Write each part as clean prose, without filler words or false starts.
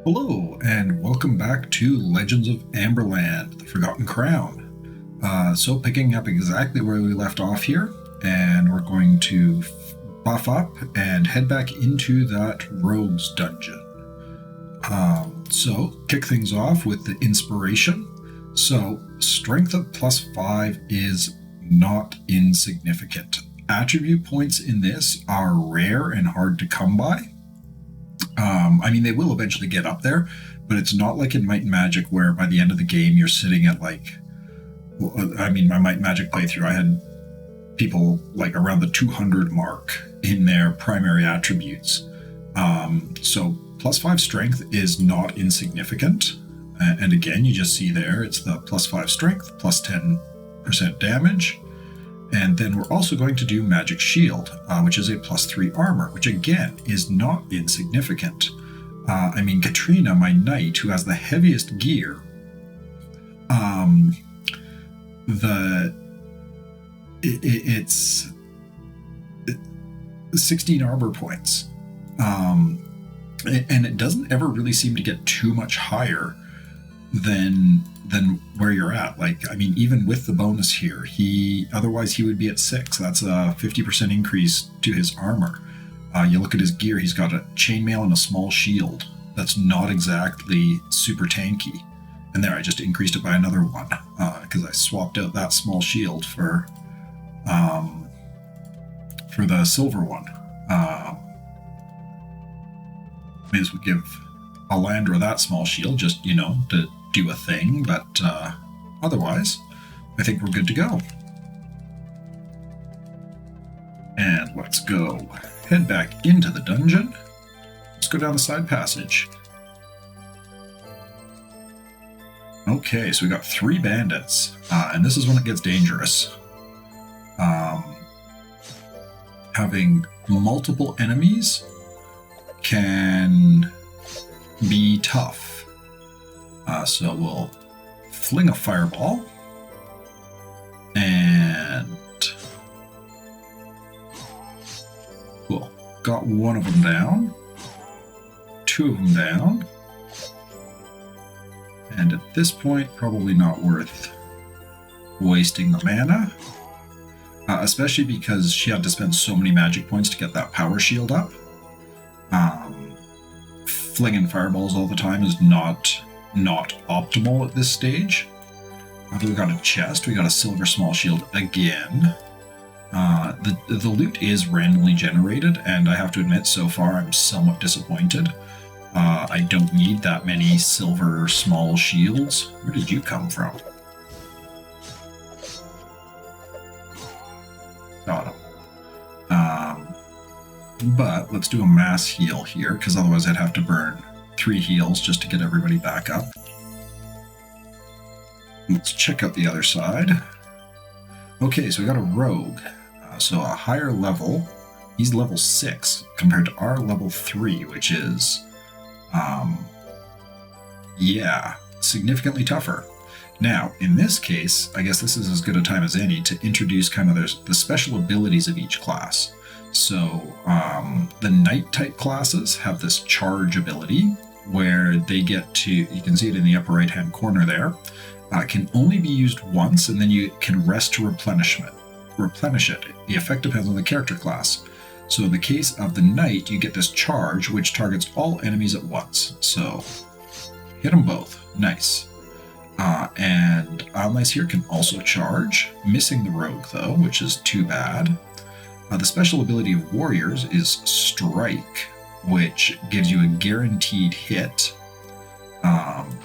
Hello, and welcome back to Legends of Amberland, the Forgotten Crown. So picking up exactly where we left off here, and we're going to buff up and head back into that rogues dungeon. So kick things off with the inspiration. So strength of +5 is not insignificant. Attribute points in this are rare and hard to come by. They will eventually get up there, but it's not like in Might and Magic where by the end of the game you're sitting at my Might and Magic playthrough, I had people like around the 200 mark in their primary attributes. So +5 strength is not insignificant. And again, you just see there, it's the +5 strength, +10% damage. And then we're also going to do Magic Shield, which is a +3 armor, which again is not insignificant. Katrina, my knight, who has the heaviest gear, it's 16 armor points. And it doesn't ever really seem to get too much higher than where you're at. Even with the bonus here, otherwise he would be at 6. That's a 50% increase to his armor. You look at his gear, he's got a chainmail and a small shield. That's not exactly super tanky. And there, I just increased it by another one, because I swapped out that small shield for the silver one. May as well give Alandra that small shield, just, to do a thing, but otherwise, I think we're good to go. And let's go head back into the dungeon. Let's go down the side passage. Okay, so we got 3 bandits, and this is when it gets dangerous. Having multiple enemies can be tough. So we'll fling a fireball, and cool. Got one of them down, 2 of them down, and at this point, probably not worth wasting the mana, especially because she had to spend so many magic points to get that power shield up. Flinging fireballs all the time is not optimal at this stage. We got a chest, we got a silver small shield again. The loot is randomly generated, and I have to admit, so far I'm somewhat disappointed. I don't need that many silver small shields. Where did you come from? Got him. But let's do a mass heal here, because otherwise I'd have to burn 3 heals just to get everybody back up. Let's check out the other side. Okay, so we got a rogue. So a higher level. He's level 6 compared to our level 3, which is, significantly tougher. Now, in this case, I guess this is as good a time as any to introduce kind of the special abilities of each class. So the knight type classes have this charge ability where they get to, you can see it in the upper right hand corner there, can only be used once, and then you can rest to replenish it. The effect depends on the character class. So in the case of the knight, you get this charge which targets all enemies at once. So hit them both. Nice. And allies here can also charge, missing the rogue though, which is too bad. The special ability of warriors is strike, which gives you a guaranteed hit.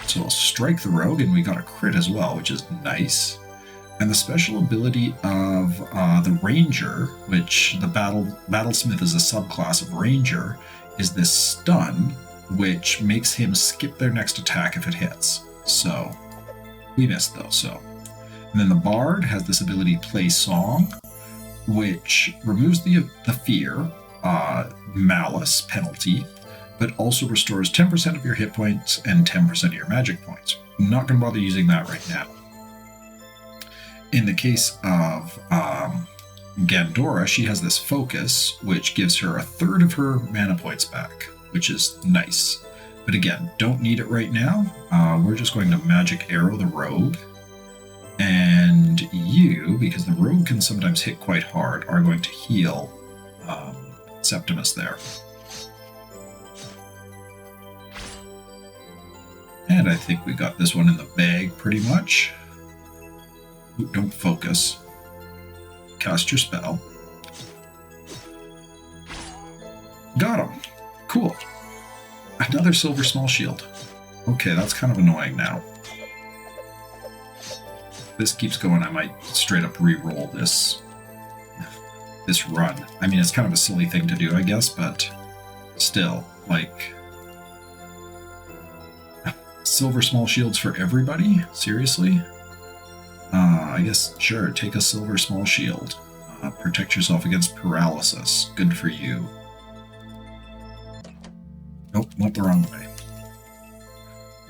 So I'll strike the rogue, and we got a crit as well, which is nice. And the special ability of the ranger, which the battlesmith is a subclass of ranger, is this stun, which makes him skip their next attack if it hits. So we missed those. And then the bard has this ability, play song, which removes the fear, malice penalty, but also restores 10% of your hit points and 10% of your magic points. I'm not going to bother using that right now. In the case of Gandora, she has this focus, which gives her 1/3 of her mana points back, which is nice. But again, don't need it right now. We're just going to magic arrow the rogue. And you, because the rogue can sometimes hit quite hard, are going to heal Septimus there. And I think we got this one in the bag pretty much. Ooh, don't focus. Cast your spell. Got him. Cool. Another silver small shield. Okay, that's kind of annoying now. If this keeps going, I might straight up re-roll this run. I mean, it's kind of a silly thing to do, I guess, but still, like, silver small shields for everybody? Seriously? I guess, sure, take a silver small shield. Protect yourself against paralysis. Good for you. Nope, went the wrong way.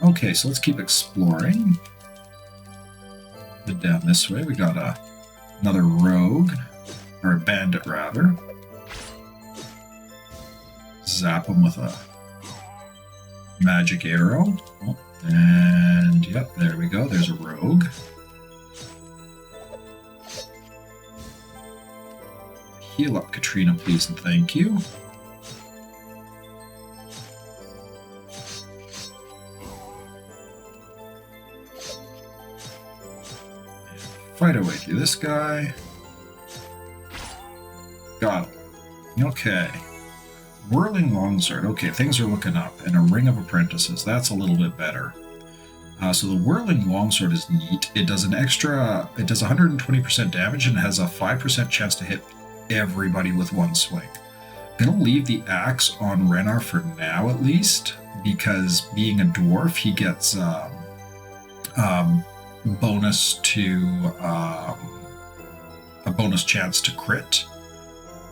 Okay, so let's keep exploring. Head down this way. We got another rogue, or a bandit rather. Zap him with a magic arrow. Oh, and yep, there we go. There's a rogue. Heal up Katrina, please, and thank you. Fight our way through this guy. Got him. Okay. Whirling Longsword. Okay, things are looking up. And a Ring of Apprentices. That's a little bit better. So the Whirling Longsword is neat. It does 120% damage and has a 5% chance to hit everybody with one swing. I'm going to leave the axe on Renar for now, at least, because being a dwarf, he gets bonus to a bonus chance to crit,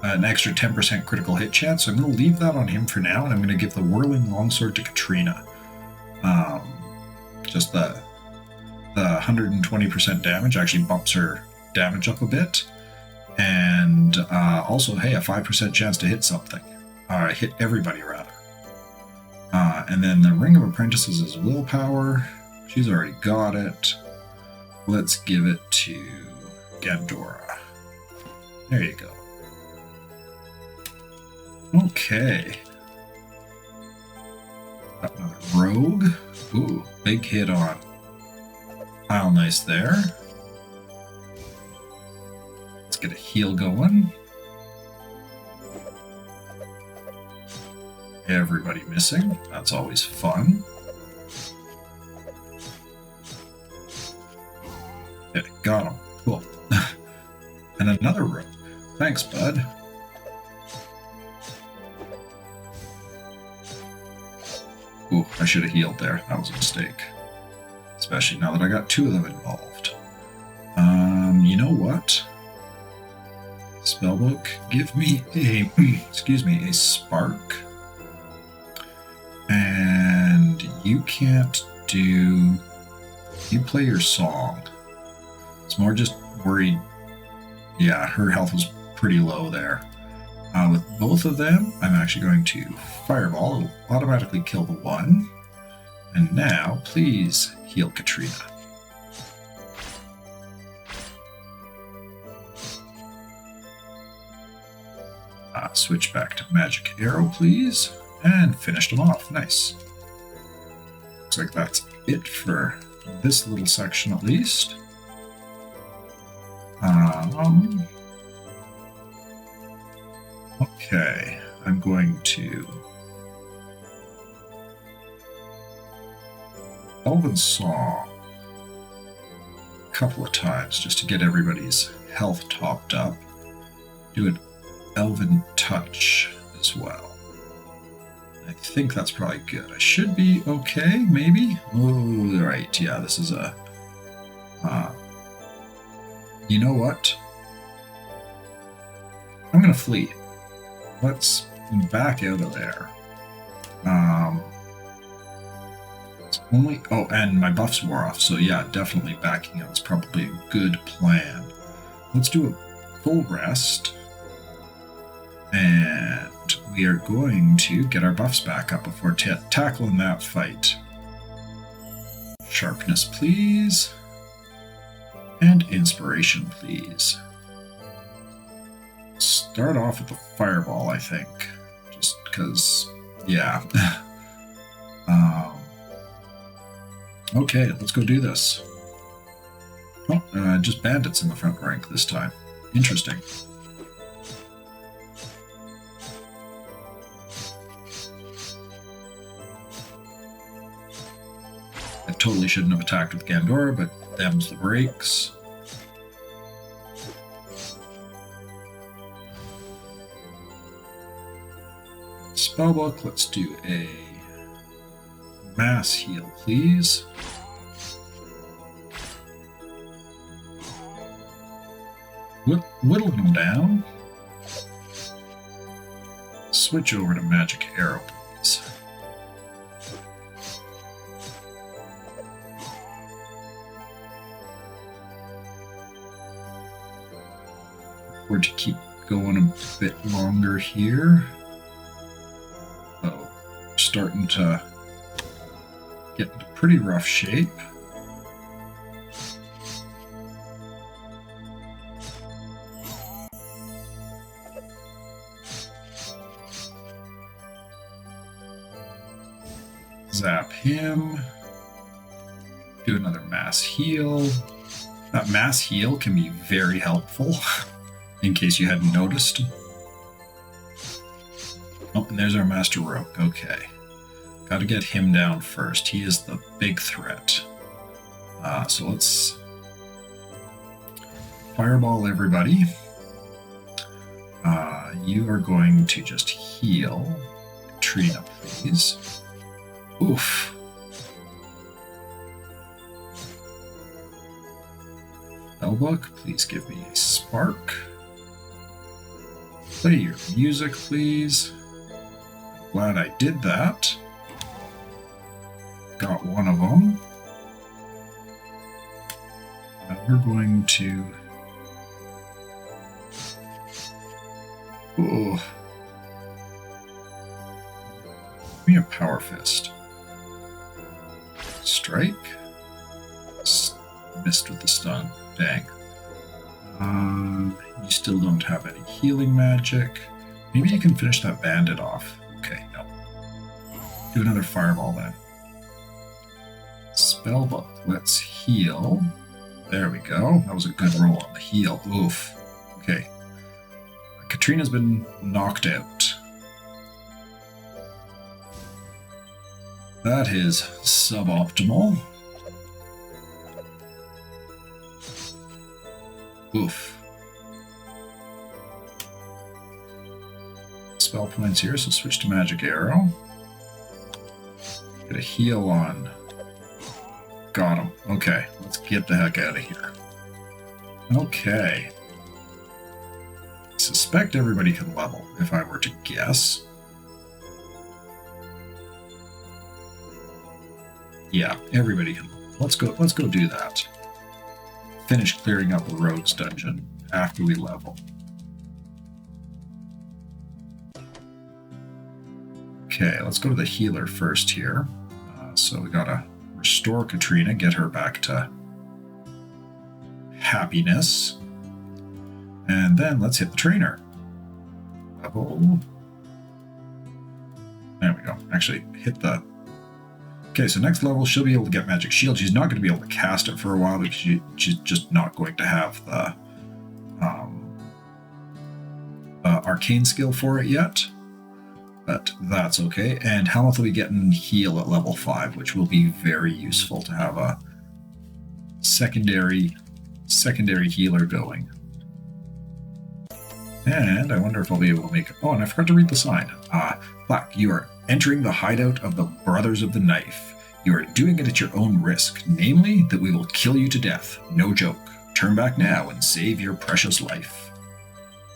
an extra 10% critical hit chance. So I'm going to leave that on him for now, and I'm going to give the Whirling Longsword to Katrina. Just the 120% damage actually bumps her damage up a bit, and also, hey, a 5% chance to hit something, hit everybody rather. And then the Ring of Apprentices is willpower. She's already got it. Let's give it to Gandora. There you go. Okay. Got another rogue. Ooh, big hit on Pile Nice there. Let's get a heal going. Everybody missing. That's always fun. Yeah, got him. Cool. And another rogue. Thanks, bud. Ooh, I should have healed there. That was a mistake. Especially now that I got two of them involved. You know what? Spellbook, give me a, excuse me, a spark. And you can't do, you play your song. It's more just worried. Yeah, her health was pretty low there. With both of them, I'm actually going to Fireball. It'll automatically kill the one. And now, please heal Katrina. Switch back to Magic Arrow, please. And finished them off. Nice. Looks like that's it for this little section at least. Okay, I'm going to Elven Song a couple of times just to get everybody's health topped up. Do an Elven Touch as well. I think that's probably good. I should be okay, maybe? Oh, right, yeah, this is a... you know what? I'm gonna flee. Let's back out of there. It's only... Oh, and my buffs wore off, so yeah, definitely backing out is probably a good plan. Let's do a full rest. And we are going to get our buffs back up before tackling that fight. Sharpness, please. And inspiration, please. Start off with the fireball, I think. Just because, yeah. Okay, let's go do this. Oh, just bandits in the front rank this time. Interesting. I totally shouldn't have attacked with Gandora, but them's the breaks. Spellbook, let's do a mass heal, please. Whittle him down. Switch over to magic arrow, please. We're to keep going a bit longer here. Oh, we're starting to get into pretty rough shape. Zap him. Do another mass heal. That mass heal can be very helpful, in case you hadn't noticed. Oh, and there's our Master Rogue. Okay. Gotta get him down first. He is the big threat. So let's fireball everybody. You are going to just heal. Katrina, please. Oof. Spellbook, please give me a spark. Play your music, please. Glad I did that. Got one of them. Now we're going to... Oh. Give me a power fist. Strike. Missed with the stun. Dang. You still don't have any healing magic. Maybe you can finish that bandit off. Okay, no. Do another fireball then. Spellbook. Let's heal. There we go. That was a good roll on the heal. Oof. Okay. Katrina's been knocked out. That is suboptimal. Oof. Spell points here, so switch to Magic Arrow. Get a heal on. Got him. Okay, let's get the heck out of here. Okay. I suspect everybody can level, if I were to guess. Yeah, everybody can. Let's go do that. Finish clearing up the rogues dungeon after we level. Okay, let's go to the healer first here. So we gotta restore Katrina, get her back to happiness. And then let's hit the trainer. Level. There we go. Actually, hit the... Okay, so next level, she'll be able to get Magic Shield. She's not going to be able to cast it for a while because she's just not going to have the arcane skill for it yet. But that's okay. And Helmuth will be getting heal at level 5, which will be very useful to have a secondary healer going. And I wonder if I'll be able to make... Oh, and I forgot to read the sign. Black, you are entering the hideout of the Brothers of the Knife. You are doing it at your own risk, namely that we will kill you to death. No joke. Turn back now and save your precious life.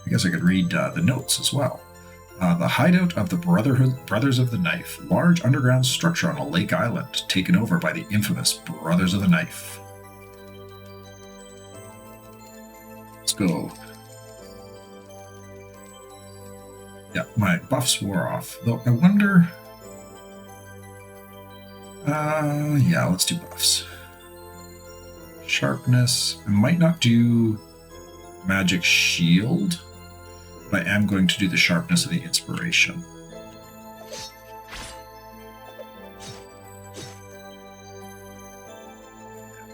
I guess I could read the notes as well. The hideout of the Brothers of the Knife, large underground structure on a lake island, taken over by the infamous Brothers of the Knife. Let's go. Yeah, my buffs wore off. Though I wonder... yeah, let's do buffs. Sharpness. I might not do magic shield, but I am going to do the sharpness of the inspiration.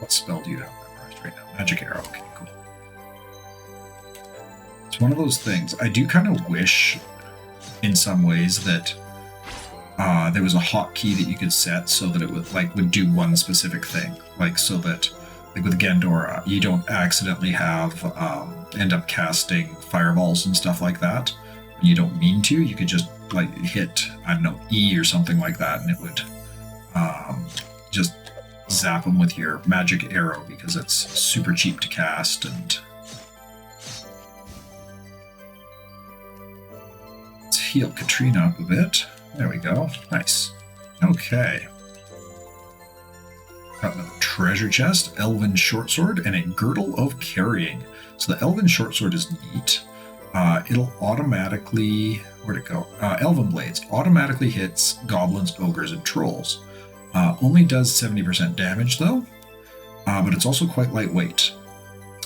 What spell do you have memorized right now? Magic arrow. Okay, cool. It's one of those things. I do kind of wish, in some ways, that there was a hotkey that you could set so that it would do one specific thing, so that with Gandora you don't accidentally end up casting fireballs and stuff like that. You don't mean to. You could just hit, I don't know, E or something like that, and it would just zap them with your magic arrow because it's super cheap to cast. And let's heal Katrina up a bit. There we go. Nice. Okay. Got another treasure chest, elven short sword, and a girdle of carrying. So the elven short sword is neat. It'll automatically... Where'd it go? Elven blades. Automatically hits goblins, ogres, and trolls. Only does 70% damage, though. But it's also quite lightweight.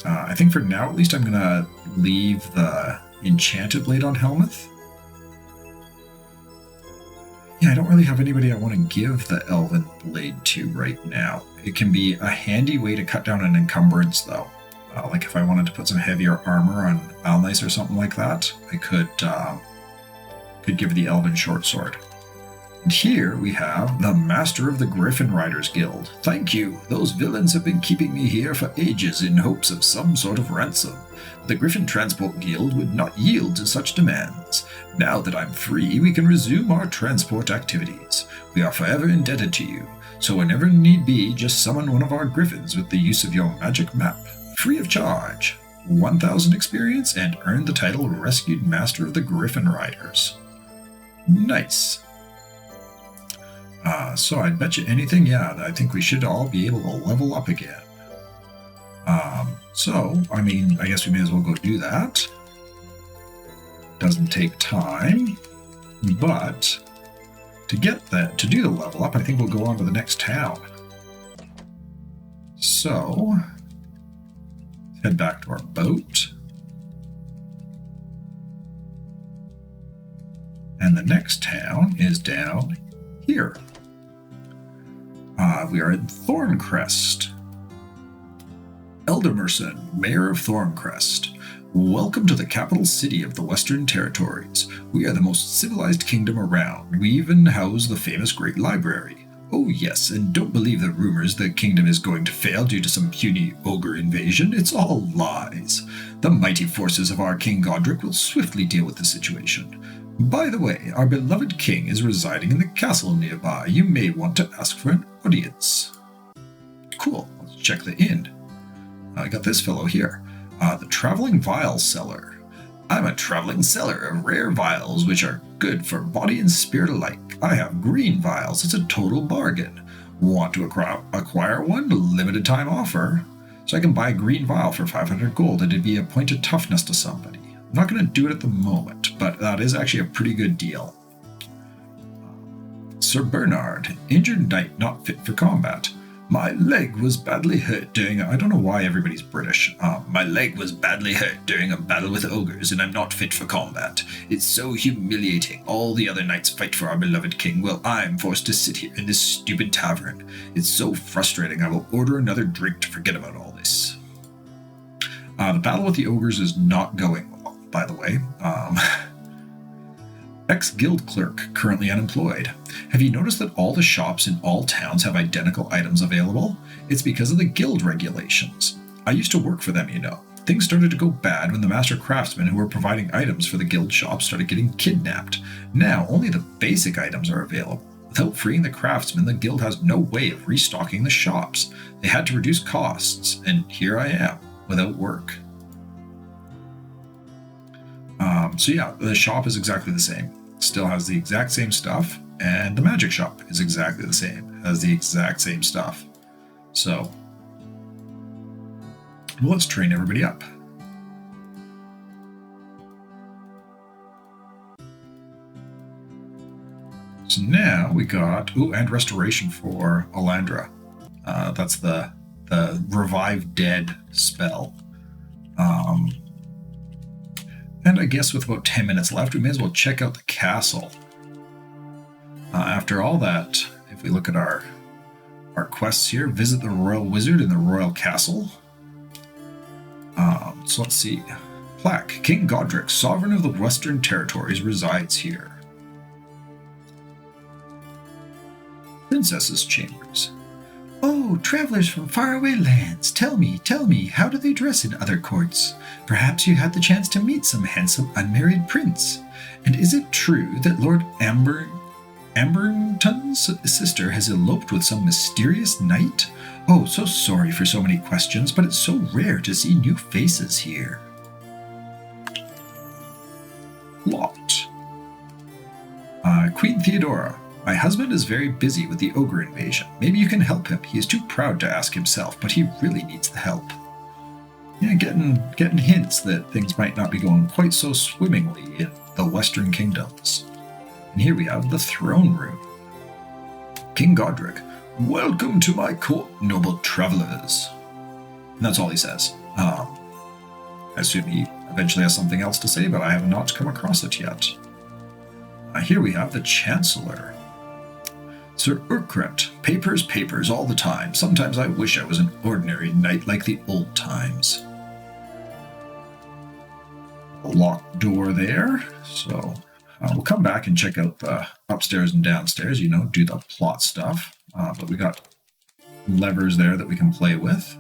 I think for now, at least, I'm going to leave the enchanted blade on Helmuth. Yeah, I don't really have anybody I want to give the elven blade to right now. It can be a handy way to cut down an encumbrance, though. If I wanted to put some heavier armor on Alnice or something like that, I could give the elven short sword. And here we have the Master of the Griffin Riders Guild. Thank you. Those villains have been keeping me here for ages in hopes of some sort of ransom. The Griffin Transport Guild would not yield to such demands. Now that I'm free, we can resume our transport activities. We are forever indebted to you, so whenever need be, just summon one of our griffins with the use of your magic map. Free of charge. 1,000 experience and earn the title Rescued Master of the Griffin Riders. Nice. So I'd bet you anything, yeah, I think we should all be able to level up again. I guess we may as well go do that. Doesn't take time, but to do the level up, I think we'll go on to the next town. So, head back to our boat. And the next town is down here. We are in Thorncrest. Eldermerson, Mayor of Thorncrest. Welcome to the capital city of the Western Territories. We are the most civilized kingdom around. We even house the famous Great Library. Oh yes, and don't believe the rumors the kingdom is going to fail due to some puny ogre invasion. It's all lies. The mighty forces of our King Godric will swiftly deal with the situation. By the way, our beloved king is residing in the castle nearby. You may want to ask for an audience. Cool, let's check the inn. I got this fellow here. The Traveling Vial Seller. I'm a traveling seller of rare vials which are good for body and spirit alike. I have green vials. It's a total bargain. Want to acquire one? Limited time offer. So I can buy a green vial for 500 gold and it'd be a point of toughness to somebody. I'm not going to do it at the moment, but that is actually a pretty good deal. Sir Bernard, injured knight not fit for combat. My leg was badly hurt during... I don't know why everybody's British. My leg was badly hurt during a battle with ogres and I'm not fit for combat. It's so humiliating. All the other knights fight for our beloved king while I'm forced to sit here in this stupid tavern. It's so frustrating. I will order another drink to forget about all this. The battle with the ogres is not going well, by the way. Ex-guild clerk, currently unemployed. Have you noticed that all the shops in all towns have identical items available? It's because of the guild regulations. I used to work for them, you know. Things started to go bad when the master craftsmen who were providing items for the guild shops started getting kidnapped. Now, only the basic items are available. Without freeing the craftsmen, the guild has no way of restocking the shops. They had to reduce costs, and here I am, without work. So yeah, the shop is exactly the same. Still has the exact same stuff, and the magic shop is exactly the same. Has the exact same stuff. So, let's train everybody up. So now we got, and restoration for Alandra. That's the revive dead spell. And I guess with about 10 minutes left, we may as well check out the castle. After all that, if we look at our quests here, visit the Royal Wizard in the Royal Castle. So let's see. Plaque, King Godric, Sovereign of the Western Territories, resides here. Princess's Chambers. Oh, travelers from faraway lands, tell me, how do they dress in other courts? Perhaps you had the chance to meet some handsome unmarried prince. And is it true that Lord Amberton's sister has eloped with some mysterious knight? Oh, so sorry for so many questions, but it's so rare to see new faces here. Lot. Queen Theodora. My husband is very busy with the ogre invasion. Maybe you can help him. He is too proud to ask himself, but he really needs the help. Yeah, getting hints that things might not be going quite so swimmingly in the Western Kingdoms. And here we have the throne room. King Godric, welcome to my court, noble travelers. And that's all he says. I assume he eventually has something else to say, but I have not come across it yet. Here we have the Chancellor. Sir Urkret, papers all the time. Sometimes I wish I was an ordinary knight like the old times. A locked door there, so we'll come back and check out the upstairs and downstairs, do the plot stuff. But we got levers there that we can play with.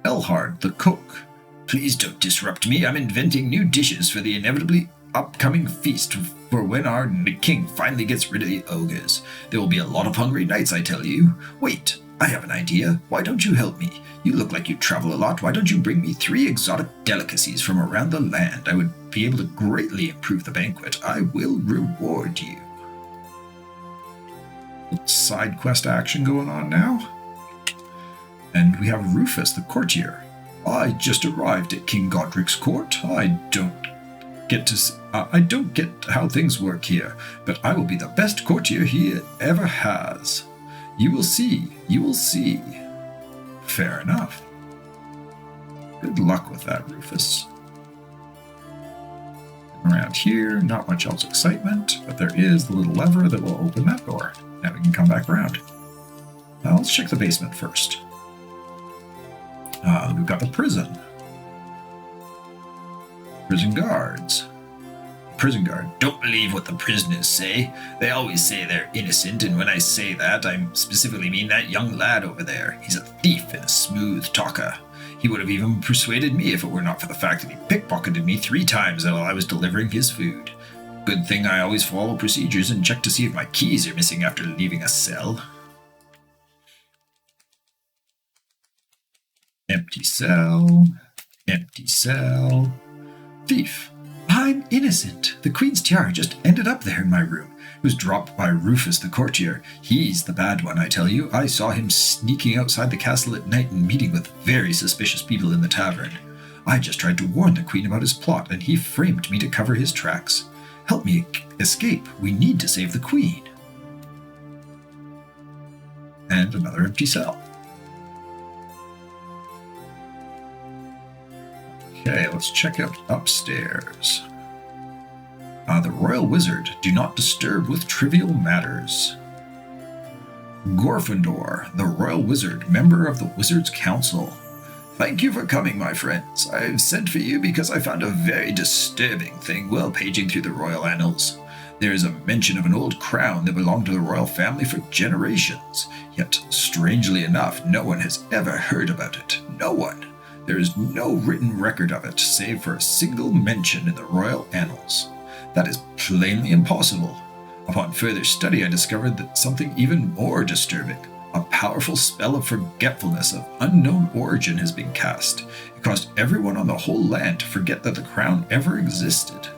Elhard, the cook. Please don't disrupt me. I'm inventing new dishes for the inevitably upcoming feast for when our king finally gets rid of the ogres. There will be a lot of hungry nights, I tell you. Wait, I have an idea. Why don't you help me? You look like you travel a lot. Why don't you bring me 3 exotic delicacies from around the land? I would be able to greatly improve the banquet. I will reward you. Side quest action going on now. And we have Rufus, the courtier. I just arrived at King Godric's court. I don't get how things work here, but I will be the best courtier he ever has. You will see. Fair enough. Good luck with that, Rufus. Around here, not much else excitement, but there is the little lever that will open that door. Now we can come back around. Now let's check the basement first. We've got the prison. Prison guards. Prison guard. Don't believe what the prisoners say. They always say they're innocent, and when I say that, I specifically mean that young lad over there. He's a thief and a smooth talker. He would have even persuaded me if it were not for the fact that he pickpocketed me 3 times while I was delivering his food. Good thing I always follow procedures and check to see if my keys are missing after leaving a cell. Empty cell. Empty cell. Thief. I'm innocent. The Queen's tiara just ended up there in my room. It was dropped by Rufus the courtier. He's the bad one, I tell you. I saw him sneaking outside the castle at night and meeting with very suspicious people in the tavern. I just tried to warn the Queen about his plot, and he framed me to cover his tracks. Help me escape. We need to save the Queen. And another empty cell. Okay, let's check out upstairs. The Royal Wizard, do not disturb with trivial matters. Gorfindor, the Royal Wizard, member of the Wizard's Council. Thank you for coming, my friends. I've sent for you because I found a very disturbing thing while paging through the royal annals. There is a mention of an old crown that belonged to the royal family for generations. Yet, strangely enough, no one has ever heard about it. No one. There is no written record of it, save for a single mention in the royal annals. That is plainly impossible. Upon further study, I discovered that something even more disturbing. A powerful spell of forgetfulness of unknown origin has been cast. It caused everyone on the whole land to forget that the crown ever existed.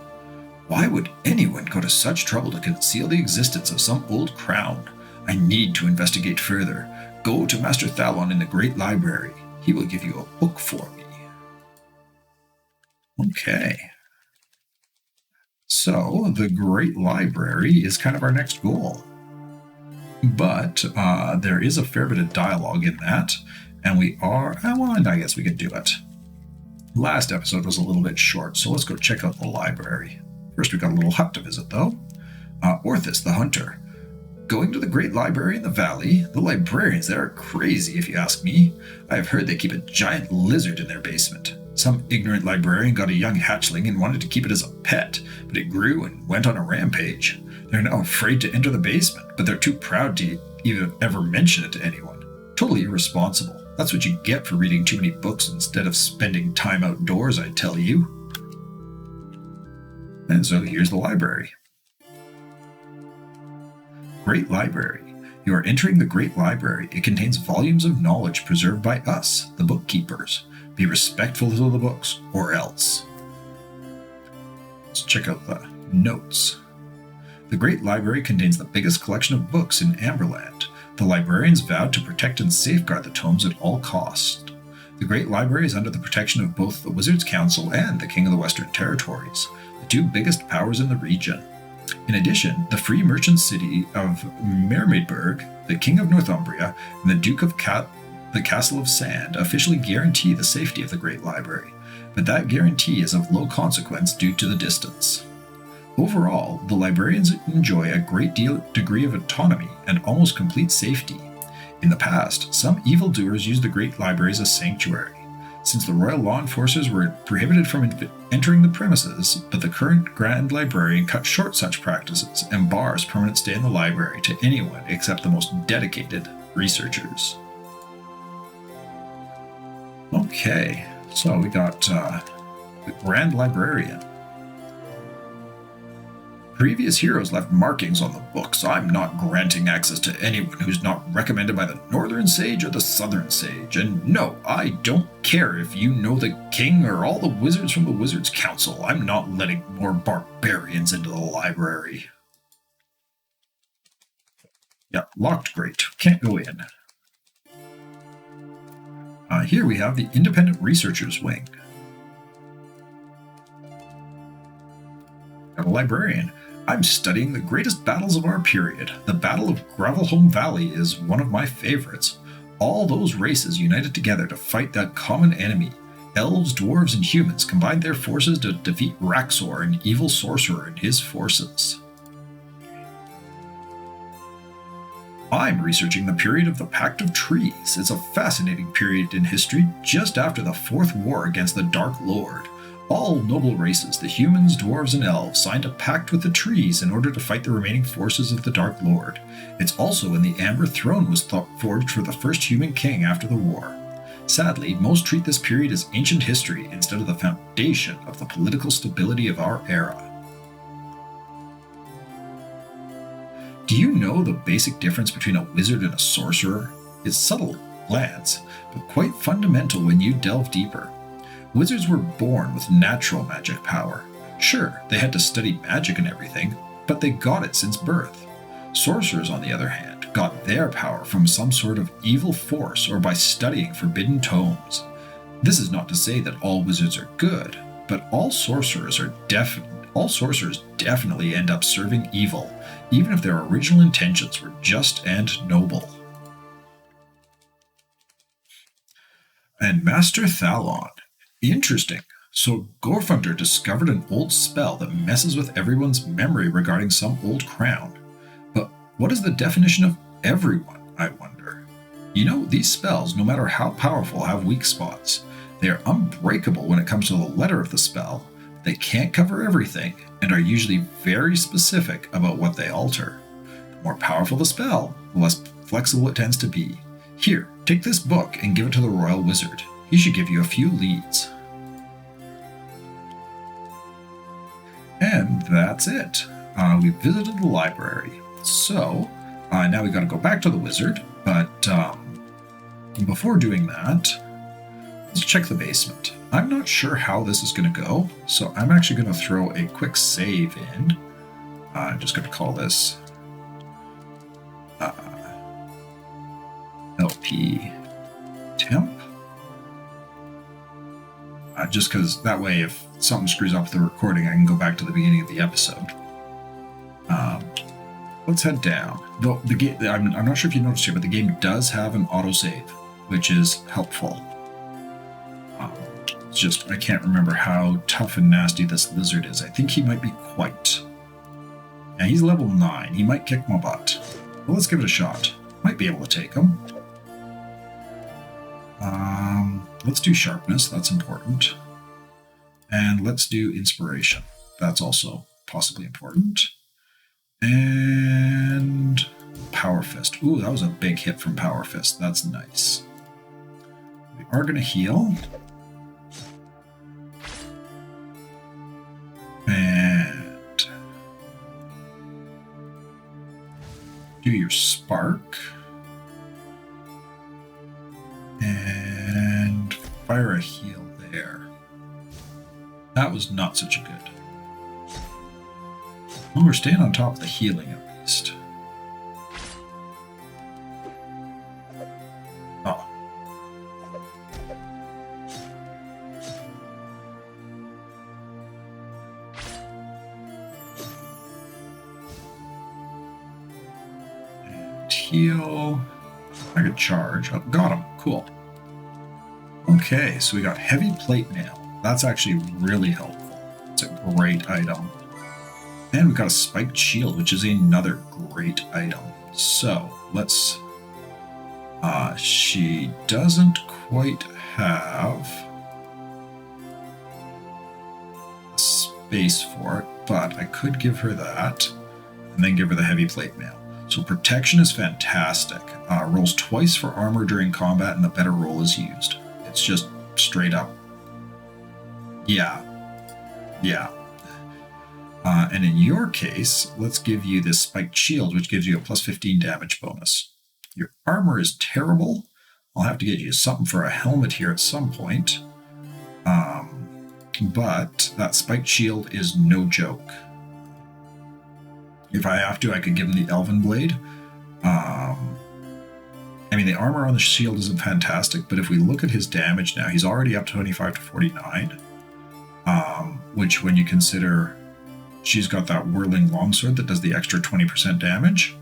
Why would anyone go to such trouble to conceal the existence of some old crown? I need to investigate further. Go to Master Thalon in the Great Library. He will give you a book for me. Okay. So the Great Library is kind of our next goal. But there is a fair bit of dialogue in that, and I guess we could do it. Last episode was a little bit short, so let's go check out the library. First, we got a little hut to visit, though. Orthus the Hunter. Going to the Great Library in the Valley, the librarians there are crazy, if you ask me. I have heard they keep a giant lizard in their basement. Some ignorant librarian got a young hatchling and wanted to keep it as a pet, but it grew and went on a rampage. They're now afraid to enter the basement, but they're too proud to even ever mention it to anyone. Totally irresponsible. That's what you get for reading too many books instead of spending time outdoors, I tell you. And so here's the library. Great Library. You are entering the Great Library. It contains volumes of knowledge preserved by us, the bookkeepers. Be respectful to the books, or else. Let's check out the notes. The Great Library contains the biggest collection of books in Amberland. The librarians vowed to protect and safeguard the tomes at all costs. The Great Library is under the protection of both the Wizards' Council and the King of the Western Territories, the two biggest powers in the region. In addition, the free merchant city of Mermaidburg, the King of Northumbria, and the Duke of the Castle of Sand officially guarantee the safety of the Great Library, but that guarantee is of low consequence due to the distance. Overall, the librarians enjoy a great degree of autonomy and almost complete safety. In the past, some evildoers used the Great Library as a sanctuary. Since the royal law enforcers were prohibited from entering the premises, but the current Grand Librarian cut short such practices and bars permanent stay in the library to anyone except the most dedicated researchers. Okay, so we got the Grand Librarian. Previous heroes left markings on the books. I'm not granting access to anyone who's not recommended by the Northern Sage or the Southern Sage. And no, I don't care if you know the king or all the wizards from the Wizards' Council. I'm not letting more barbarians into the library. Yeah, locked grate. Can't go in. Here we have the Independent Researchers Wing. Got a librarian. I'm studying the greatest battles of our period. The Battle of Gravelhome Valley is one of my favorites. All those races united together to fight that common enemy. Elves, dwarves, and humans combined their forces to defeat Raxor, an evil sorcerer, and his forces. I'm researching the period of the Pact of Trees. It's a fascinating period in history just after the Fourth War against the Dark Lord. All noble races, the humans, dwarves, and elves, signed a pact with the trees in order to fight the remaining forces of the Dark Lord. It's also when the Amber Throne was forged for the first human king after the war. Sadly, most treat this period as ancient history instead of the foundation of the political stability of our era. Do you know the basic difference between a wizard and a sorcerer? It's subtle glance, but quite fundamental when you delve deeper. Wizards were born with natural magic power. Sure, they had to study magic and everything, but they got it since birth. Sorcerers, on the other hand, got their power from some sort of evil force or by studying forbidden tomes. This is not to say that all wizards are good, but all sorcerers definitely end up serving evil, even if their original intentions were just and noble. And Master Thalon. Interesting. So Gorfunter discovered an old spell that messes with everyone's memory regarding some old crown. But what is the definition of everyone, I wonder? You know, these spells, no matter how powerful, have weak spots. They are unbreakable when it comes to the letter of the spell. They can't cover everything, and are usually very specific about what they alter. The more powerful the spell, the less flexible it tends to be. Here, take this book and give it to the Royal Wizard. He should give you a few leads. And that's it. We visited the library. So, now we've got to go back to the wizard, but before doing that, let's check the basement. I'm not sure how this is going to go, so I'm actually going to throw a quick save in. I'm just going to call this LP temp. just because that way if something screws up with the recording, I can go back to the beginning of the episode. Let's head down. Though the game, I'm not sure if you noticed here, but the game does have an autosave, which is helpful. It's just, I can't remember how tough and nasty this lizard is. I think he might be quite. Yeah, he's level 9. He might kick my butt. Well, let's give it a shot. Might be able to take him. Let's do sharpness. That's important. And let's do inspiration. That's also possibly important. And Power Fist. Ooh, that was a big hit from Power Fist. That's nice. We are going to heal. And do your spark. And fire a heal there. That was not such a good. Well, we're staying on top of the healing at least. Oh. And heal. I could charge. Oh, got him. Cool. Okay, so we got heavy plate mail. That's actually really helpful. It's a great item. And we've got a spiked shield, which is another great item. So let's... she doesn't quite have space for it, but I could give her that and then give her the heavy plate mail. So protection is fantastic. Rolls twice for armor during combat and the better roll is used. It's just straight up. Yeah. And in your case, let's give you this spiked shield, which gives you a plus 15 damage bonus. Your armor is terrible. I'll have to get you something for a helmet here at some point. But that spiked shield is no joke. If I have to, I could give him the Elven Blade. I mean, the armor on the shield isn't fantastic, but if we look at his damage now, he's already up to 25 to 49. Which, when you consider she's got that whirling longsword that does the extra 20% damage,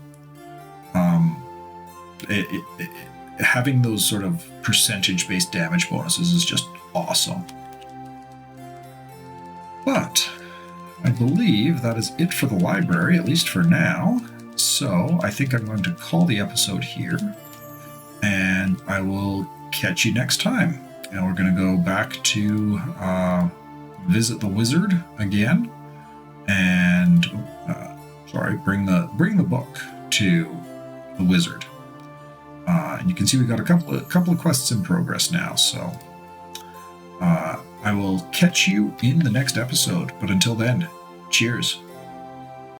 having those sort of percentage-based damage bonuses is just awesome. But I believe that is it for the library, at least for now. So I think I'm going to call the episode here, and I will catch you next time. And we're going to go back to visit the wizard again, and bring the book to the wizard. And you can see we've got a couple of quests in progress now. So I will catch you in the next episode. But until then, cheers.